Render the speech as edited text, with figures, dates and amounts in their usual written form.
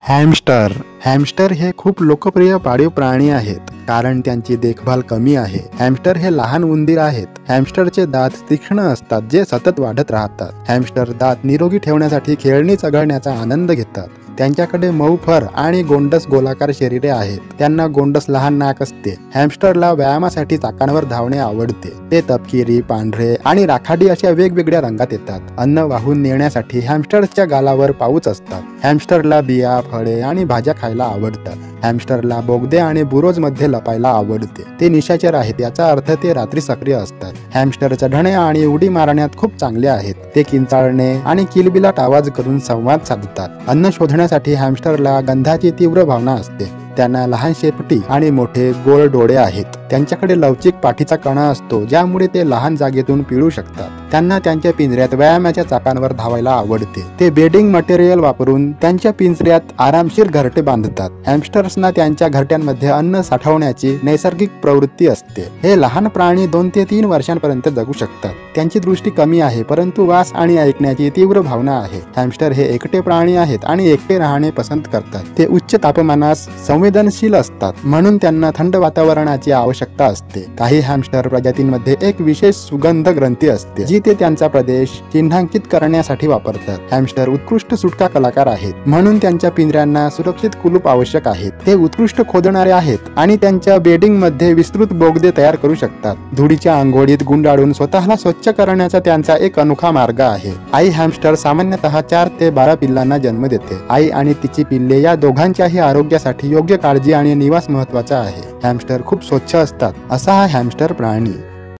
Hampshire Hampshire हे खूप लोकप्रिय पाळीव प्राणी आहेत कारण त्यांची देखभाल कमी आहे. हॅमस्टर हे लहान उंदीर आहेत. हॅमस्टरचे दात तीक्ष्ण असतात जे सतत वाढत राहतात. हॅमस्टर दात निरोगी ठेवण्यासाठी खेळणी चघळण्याचा आनंद घेतात. त्यांच्याकडे मऊ फर आणि गोंडस गोलाकार शरीरे आहेत. त्यांना गोंडस लहान नाक असते. हॅमस्टरला व्यायामासाठी चाकांवर धावणे आवडते. ते तपकिरी, पांढरे आणि राखाडी अशा वेगवेगळ्या रंगात येतात. अन्न वाहून नेण्यासाठी हॅमस्टरच्या गालावर पाऊच असतात. हॅमस्टरला बिया, फळे आणि भाज्या खायला आवडतात. हॅमस्टरला बोगदे आणि बुरोज मध्ये लपायला आवडते. ते निशाचर आहेत, याचा अर्थ ते रात्री सक्रिय असतात. हॅमस्टर चढणे आणि उडी मारण्यात खूप चांगले आहेत. ते किंचाळणे आणि किलबिलाट आवाज करून संवाद साधतात. अन्न शोधण्यासाठी हॅमस्टरला गंधाची तीव्र भावना असते. त्यांना लहान शेपटी आणि मोठे गोल डोळे आहेत. त्यांच्याकडे लवचिक पाठीचा कणा असतो ज्यामुळे ते लहान जागेतून पिळू शकतात. त्यांना त्यांच्या पिंजऱ्यात व्यायामाच्या चाकांवर धावायला आवडते. ते बेडिंग मटेरियल वापरून त्यांच्या पिंजऱ्यात आरामशीर घरटे बांधतात. हॅमस्टर्सना त्यांच्या घरट्यांमध्ये अन्न साठवण्याची नैसर्गिक प्रवृत्ती असते. हे लहान प्राणी 2 ते 3 वर्षांपर्यंत जगू शकतात. त्यांची दृष्टी कमी आहे परंतु वास आणि ऐकण्याची तीव्र भावना आहे. हॅमस्टर हे एकटे प्राणी आहेत आणि एकटे राहणे पसंत करतात. ते उच्च तापमानास संवेदनशील असतात म्हणून त्यांना थंड वातावरणाची आवश्यकता असते. काही हॅमस्टर प्रजातींमध्ये एक विशेष सुगंध ग्रंथी असते जी ते त्यांचा प्रदेश चिन्हांकित करण्यासाठी वापरतात. हॅमस्टर उत्कृष्ट सुटका कलाकार आहेत म्हणून त्यांच्या पिंजऱ्यांना सुरक्षित कुलूप आवश्यक आहेत. ते उत्कृष्ट खोदणारे आहेत आणि त्यांच्या बेडिंग मध्ये विस्तृत बोगदे तयार करू शकतात. धुळीच्या आंघोळीत गुंडाळून स्वतःला स्वच्छ करण्याचा त्यांचा एक अनोखा मार्ग आहे. आई हॅमस्टर सामान्यतः 4 ते 12 पिल्लांना जन्म देते. आई आणि तिची पिल्ले या दोघांच्याही आरोग्यासाठी योग्य काळजी आणि निवास महत्वाचा आहे. हॅमस्टर खूप स्वच्छ असतात. असा हा हॅमस्टर प्राणी.